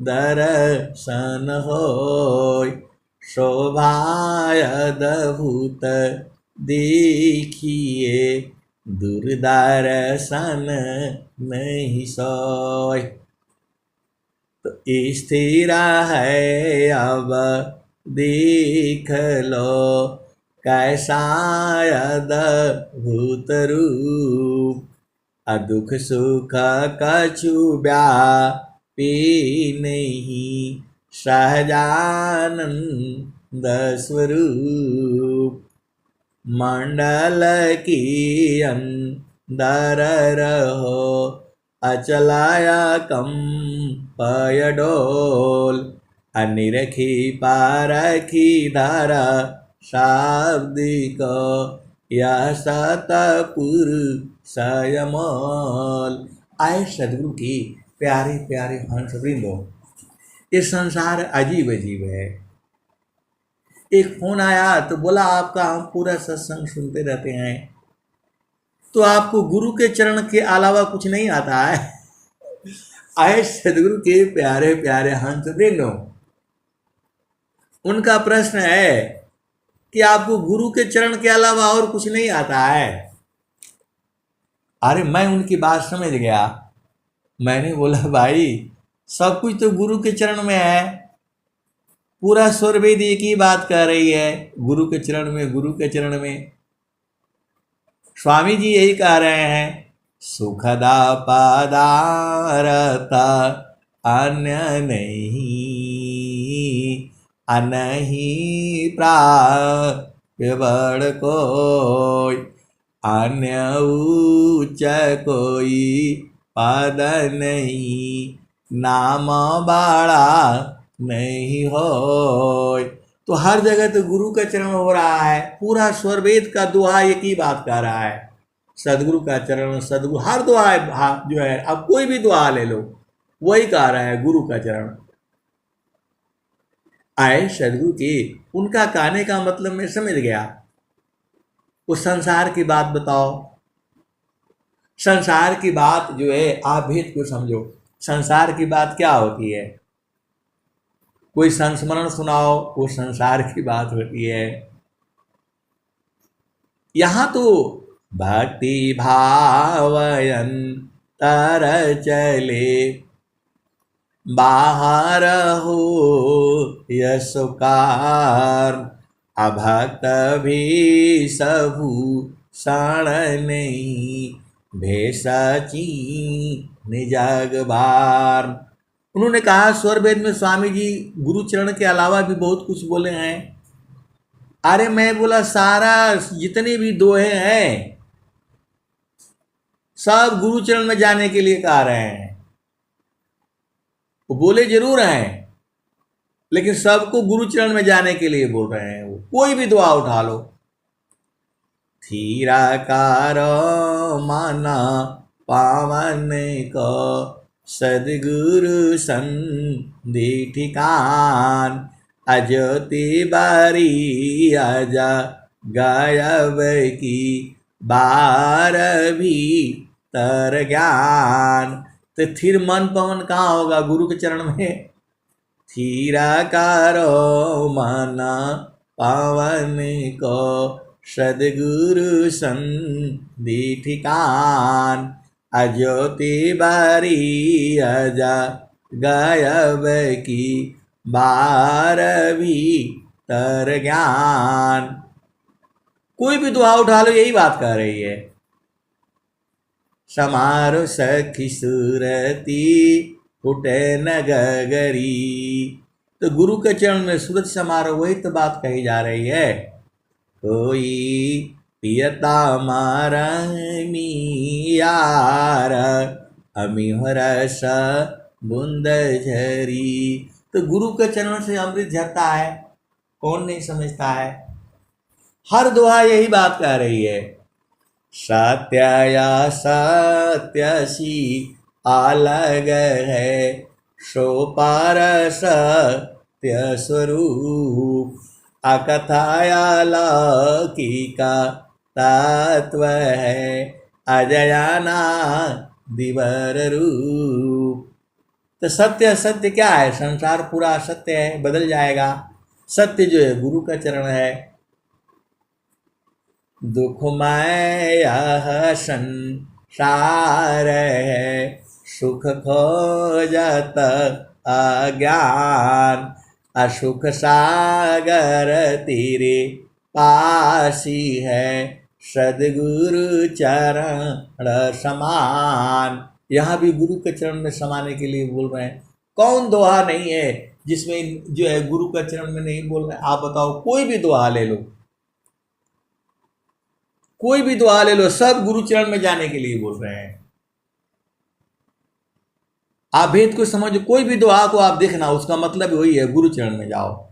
दर्शन होय। शोभाय अद्भुत देखिए दूरदर्शन नहीं सोय। तो स्थिर है अब देख लो कैसा अद्भुत रूप। दुख सुख कछु व्यापी नहीं सहजानंद स्वरूप। मंडल की अंदर रहो अचलाया कंपय डोल। अनिरखी पारखी धारा शाब्दिक यह सतपुरुषयमल। आए सदगुरु की प्यारे प्यारे हंस वृंदो, ये संसार अजीब अजीब है। एक फोन आया तो बोला आपका हम पूरा सत्संग सुनते रहते हैं, तो आपको गुरु के चरण के अलावा कुछ नहीं आता है। आए सदगुरु के प्यारे प्यारे हंस वृंदो, उनका प्रश्न है कि आपको गुरु के चरण के अलावा और कुछ नहीं आता है। अरे मैं उनकी बात समझ गया। मैंने बोला भाई सब कुछ तो गुरु के चरण में है। पूरा स्वर वेद एक ही बात कह रही है, गुरु के चरण में, गुरु के चरण में। स्वामी जी यही कह रहे हैं, सुखदा पदारता अन्य नहीं, अनही प्राप्य बड़ कोई। अन्य उच्च कोई पद नहीं, नाम बड़ा नहीं होय। तो हर जगह तो गुरु का चरण हो रहा है। पूरा स्वर वेद का दुआ एक ही बात कह रहा है, सदगुरु का चरण, सदगुरु। हर दुआ जो है, अब कोई भी दुआ ले लो, वही कह रहा है गुरु का चरण। आए सदगुरु की, उनका कहने का मतलब मैं समझ गया। उस संसार की बात बताओ, संसार की बात जो है, आप भेद को समझो। संसार की बात क्या होती है? कोई संस्मरण सुनाओ, वो संसार की बात होती है। यहाँ तो भक्ति भावयन तर चले, बाहर हो यशोकार, अभक्त भी सबू सण नहीं, भेषची निजग बार। उन्होंने कहा स्वर वेद में स्वामी जी गुरुचरण के अलावा भी बहुत कुछ बोले हैं। अरे मैं बोला सारा जितने भी दोहे हैं सब गुरुचरण में जाने के लिए कह रहे हैं। वो बोले जरूर हैं, लेकिन सबको गुरुचरण में जाने के लिए बोल रहे हैं। वो कोई भी दुआ उठा लो। थीराकार माना पावन को, सदगुरु संधि ठिकान, अज्योति बारी आजा गायब की, बार भी तर ज्ञान। तो थिर मन पवन कहाँ होगा? गुरु के चरण में। थीराकार माना पावन को, सदगुरु संधि ठिकान, अज्योति बारी अजा गायब की, बार भी तर ज्ञान। कोई भी दुआ उठा लो यही बात कह रही है। समारो सखी सूरती उठे न गगरी। तो गुरु के चरण में सूरत समारोह, वही तो बात कही जा रही है। कोई पियता मारा यार, अमिहरस बुंद झरी। तो गुरु के चरण से अमृत झरता है, कौन नहीं समझता है? हर दुआ यही बात कह रही है। सत्या सत्यसी अलग है, सो पार सत्य स्वरूप, अकथाया लौकिका तत्व है, अजयाना दिवर रूप। तो सत्य, सत्य क्या है? संसार पूरा सत्य है, बदल जाएगा। सत्य जो है गुरु का चरण है। दुखमय यह संसार है, सुख खोजत अज्ञान, असुख सागर तीरे पासी है, सदगुरु चरण समान। यहाँ भी गुरु के चरण में समाने के लिए बोल रहे हैं। कौन दोहा नहीं है जिसमें जो है गुरु के चरण में नहीं बोल रहे? आप बताओ, कोई भी दोहा ले लो, कोई भी दुआ ले लो, सब गुरु चरण में जाने के लिए बोल रहे हैं। आप भेद को समझो। कोई भी दुआ को आप देखना, उसका मतलब वही है, गुरु चरण में जाओ।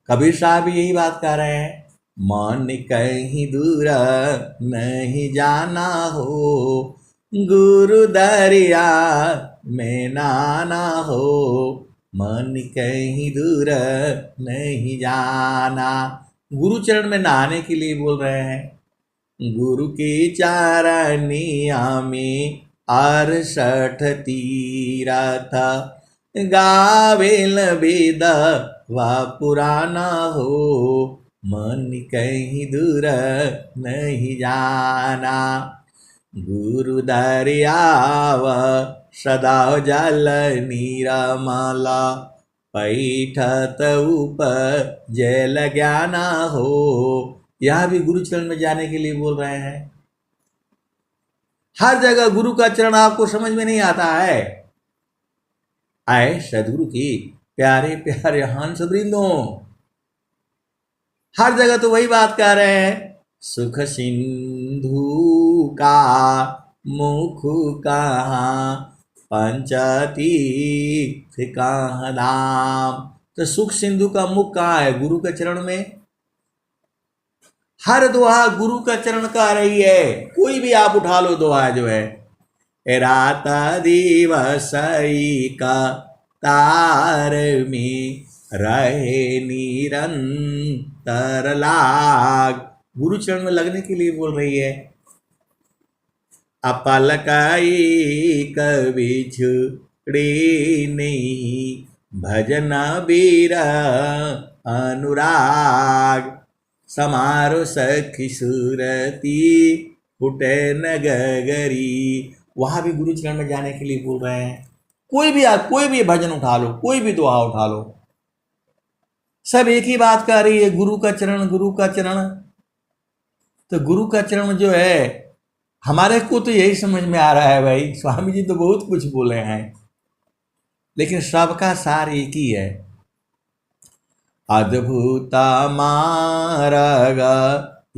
कबीर साहब भी यही बात कह रहे हैं। मन कहीं दूर नहीं जाना हो, गुरु दरिया में नाना हो, मन कहीं दूर नहीं जाना। गुरु चरण में नहाने के लिए बोल रहे हैं। गुरु की चारनिया में 68 तीरथ, गावेल वेद व पुराना हो, मन कहीं दूर नहीं जाना। गुरु दरियाव सदा जल नीरमला, पैठत उपजल ज्ञाना हो। यह भी गुरु चरण में जाने के लिए बोल रहे हैं। हर जगह गुरु का चरण आपको समझ में नहीं आता है। आए सदगुरु की प्यारे प्यारे हंस वृंदों, हर जगह तो वही बात कह रहे हैं। सुख सिंधु का मुख कहाँ, पंचतीर्थ कहाँ धाम। तो सुख सिंधु का मुख कहाँ है? गुरु के चरण में। हर दुआ गुरु का चरण कह रही है। कोई भी आप उठा लो दुआ जो है। रात दिवस का तार में रहे निरंतर लाग। गुरु चरण में लगने के लिए बोल रही है। अपलकाई कभी छुड़े नहीं, भजना बीरा अनुराग। समारो सखी सुरती फुटे नगरी। वहां भी गुरु चरण में जाने के लिए बोल रहे हैं। कोई भी भजन उठा लो, कोई भी दुआ उठा लो, सब एक ही बात कह रही है, गुरु का चरण, गुरु का चरण। तो गुरु का चरण जो है, हमारे को तो यही समझ में आ रहा है भाई, स्वामी जी तो बहुत कुछ बोले हैं, लेकिन सबका सार एक ही है। अद्भुत मार्ग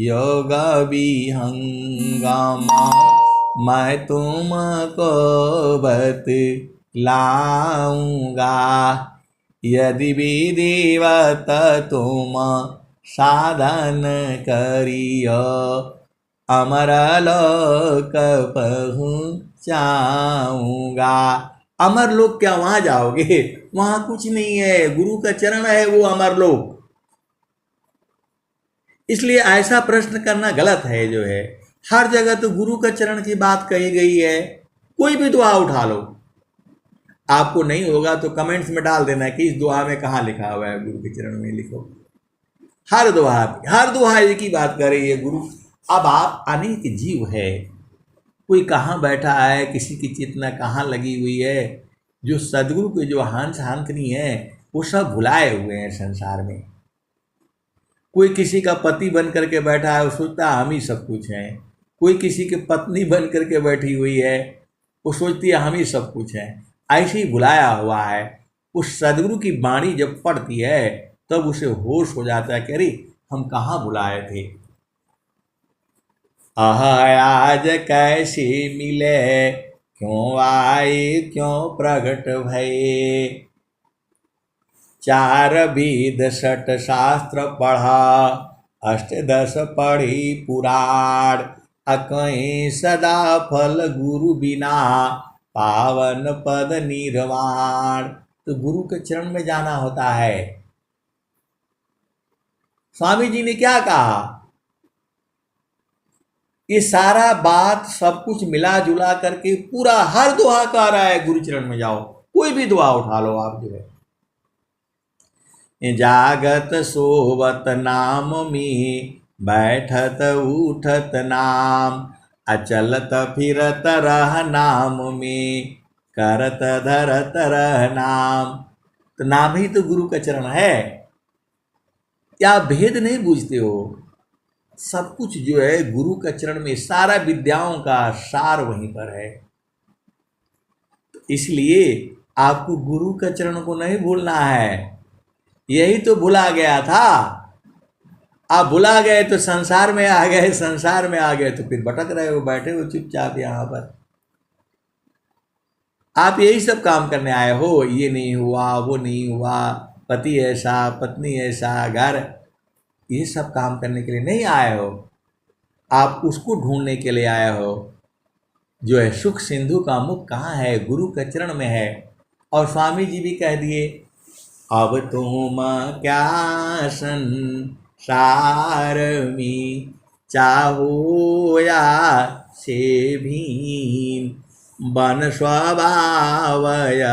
योग विहंगमा, मैं तुमको बतलाऊंगा। यदि विधिवत तुम साधन करियो, अमर लोक पहुँचाऊंगा। अमर लोक क्या वहां जाओगे? वहां कुछ नहीं है, गुरु का चरण है वो अमर लोक। इसलिए ऐसा प्रश्न करना गलत है जो है। हर जगह तो गुरु का चरण की बात कही गई है। कोई भी दुआ उठा लो, आपको नहीं होगा तो कमेंट्स में डाल देना कि इस दुआ में कहाँ लिखा हुआ है, गुरु के चरण में लिखो। हर दुआ एक ही बात कर रही है, गुरु। अब आप अनेक जीव है, कोई कहाँ बैठा है, किसी की चेतना कहाँ लगी हुई है। जो सदगुरु के जो हंस हंकनी है वो सब भुलाए हुए हैं संसार में। कोई किसी का पति बन करके बैठा है, वो सोचता है हम ही सब कुछ हैं। कोई किसी की पत्नी बन करके बैठी हुई है, वो सोचती है हम ही सब कुछ हैं। ऐसे ही भुलाया हुआ है। उस सदगुरु की वाणी जब पढ़ती है तब उसे होश हो जाता है कि अरे हम कहाँ भुलाए थे। आज कैसे मिले, क्यों आए, क्यों प्रगट भये। चार वेद षट शास्त्र पढ़ा, अष्टदश पढ़ी पुराण। अकहीं सदा फल गुरु बिना, पावन पद निर्वाण। तो गुरु के चरण में जाना होता है। स्वामी जी ने क्या कहा? ये सारा बात सब कुछ मिला जुला करके पूरा हर दुआ कह रहा है, गुरु चरण में जाओ। कोई भी दुआ उठा लो आप जो है। जागत सोवत नाम में, बैठत उठत नाम। अचलत फिरत रह नाम में, करत धरत रह नाम। तो नाम ही तो गुरु का चरण है। क्या भेद नहीं बूझते हो? सब कुछ जो है गुरु का चरण में, सारा विद्याओं का सार वहीं पर है। तो इसलिए आपको गुरु का चरण को नहीं भूलना है। यही तो भुला गया था। आप भुला गए तो संसार में आ गए, संसार में आ गए तो फिर भटक रहे हो, बैठे हो चुपचाप यहाँ पर। आप यही सब काम करने आए हो, ये नहीं हुआ, वो नहीं हुआ, पति ऐसा, पत्नी ऐसा, घर, ये सब काम करने के लिए नहीं आए हो। आप उसको ढूंढने के लिए आए हो जो है सुख सिंधु का मुख कहाँ है, गुरु के चरण में है। और स्वामी जी भी कह दिए, अब तुम क्या संसार में, चाहो या से भीन। बन स्वभावय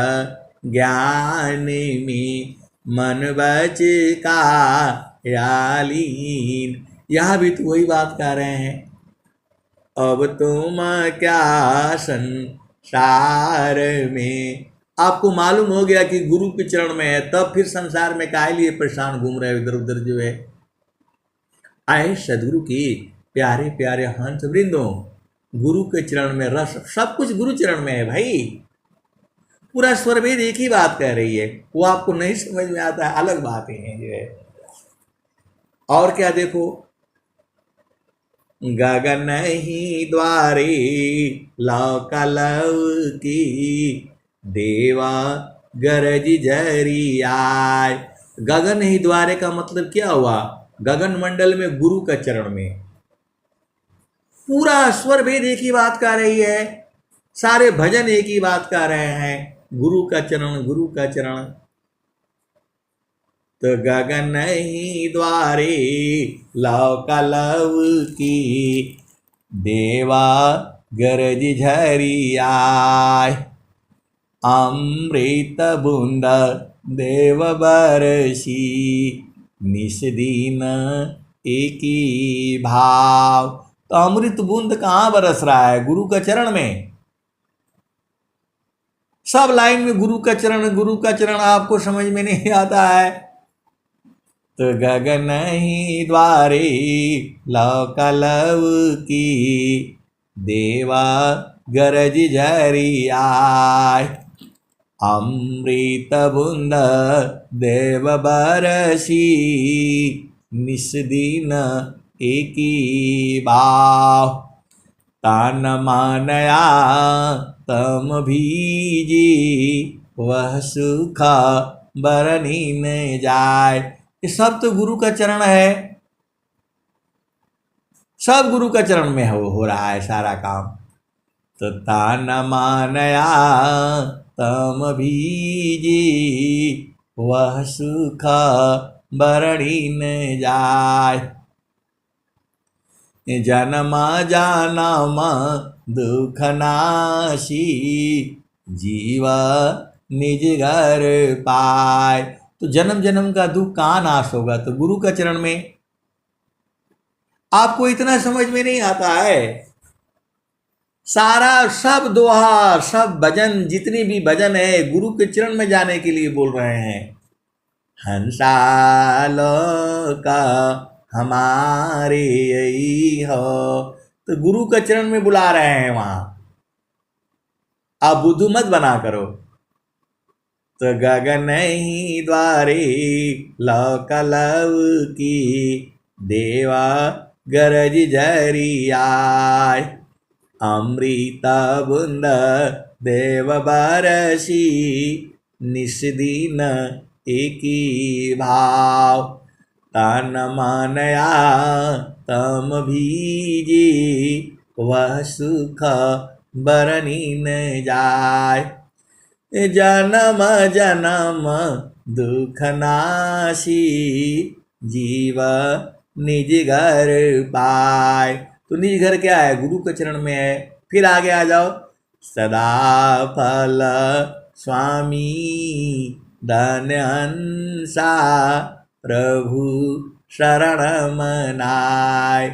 ज्ञान में, मन बच का यालीन। यहाँ भी तो वही बात कह रहे हैं। अब तुम क्या संसार में, आपको मालूम हो गया कि गुरु के चरण में है, तब फिर संसार में काहे लिए परेशान घूम रहे इधर उधर जो है। आए सदगुरु की प्यारे प्यारे हंस वृंदों, गुरु के चरण में रस, सब कुछ गुरु चरण में है भाई। पूरा स्वरभेद एक ही बात कह रही है। वो आपको नहीं समझ में आता है, अलग बातें हैं जो है। और क्या देखो, गगन ही द्वारे लौकलव की, देवा गरज जरी आय। गगन ही द्वारे का मतलब क्या हुआ? गगन मंडल में गुरु का चरण में। पूरा स्वर भेद एक ही बात कह रही है, सारे भजन एक ही बात कह रहे हैं, गुरु का चरण, गुरु का चरण। तो गगन ही द्वारे लौकलव की, देवा गरज झरी आय। अमृत बूंद देव बरसी निस दिन एकी भाव। तो अमृत बूंद कहाँ बरस रहा है? गुरु का चरण में। सब लाइन में गुरु का चरण, गुरु का चरण, आपको समझ में नहीं आता है तो गगन ही द्वारे लौकलव की देवा गरज झरी आय। अमृत बूंद देव बरसी निस दिन एकी भाव। तान मानया तम भीजी वह सुख बरनी न जाय। ये सब तो गुरु का चरण है, सब गुरु का चरण में हो रहा है सारा काम। तो तान मानया तम भीजी वह सुख बरनी न जाय। जन्म जनम दुख नाशी जीव निज घर पाय। तो जन्म जन्म का दुख कहाँ नाश होगा? तो गुरु का चरण में। आपको इतना समझ में नहीं आता है? सारा सब दोहा, सब भजन, जितनी भी भजन है गुरु के चरण में जाने के लिए बोल रहे हैं। हंसालो का हमारे यही हो, तो गुरु का चरण में बुला रहे हैं वहां। आप बुद्धू मत बना करो। तो गगन ही द्वारे लौकलव की देवा गरज झरी आय। अमृत बूंद देव बरसी निस दिन एकी भाव। तान मानया तम भीजी वह सुख बरनी न जाय। जन्म जन्म दुख नाशी जीव निज घर पाय। तो निज घर क्या है? गुरु के चरण में है। फिर आगे आ जाओ। सदा फल स्वामी धन्यंसा प्रभु शरण मनाय।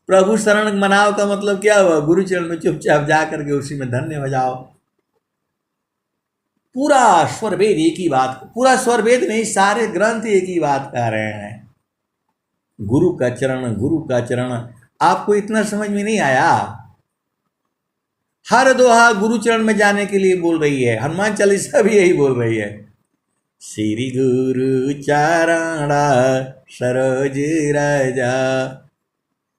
प्रभु शरण मनाओ का मतलब क्या हुआ? गुरु चरण में चुपचाप जा करके उसी में धन्य हो जाओ। पूरा स्वर वेद एक ही बात, पूरा स्वर वेद नहीं, सारे ग्रंथ एक ही बात कह रहे हैं। गुरु का चरण, गुरु का चरण। आपको इतना समझ में नहीं आया? हर दोहा गुरु चरण में जाने के लिए बोल रही है। हनुमान चालीसा भी यही बोल रही है। श्री गुरु चरण सरोज रज,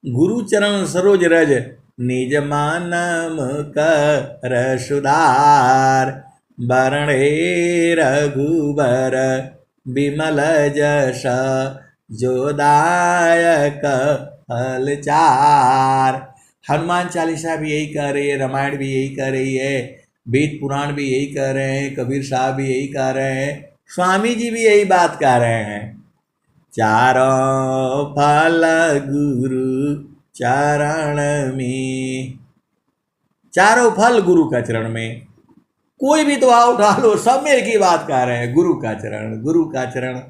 गुरु चरण सरोज रज निज मानम कर सुधार। बरणे रघुबर बिमल जस जो दायक फलचार। हनुमान चालीसा भी यही कह रही है, रामायण भी यही कह रही है, वेद पुराण भी यही कह रहे हैं, कबीर साहब भी यही कह रहे हैं, स्वामी जी भी यही बात कह रहे हैं। चारों फल गुरु चरण में, चारों फल गुरु का चरण में। कोई भी दुआ उठा लो, सब में एक ही बात कह रहे हैं, गुरु का चरण, गुरु का चरण।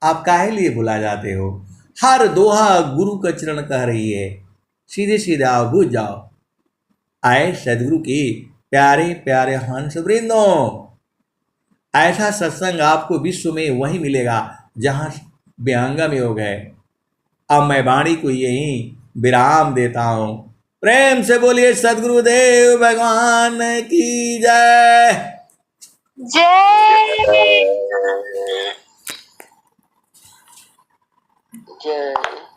आप काहे लिए भुला जाते हो? हर दोहा गुरु का चरण कह रही है। सीधे सीधे आओ, बुझ जाओ। आए सदगुरु की प्यारे प्यारे हंस वृंदों, ऐसा सत्संग आपको विश्व में वही मिलेगा जहां विहंगम योग है। अब मैं वाणी को यहीं विराम देता हूं। प्रेम से बोलिए सदगुरुदेव भगवान की जय जय जय।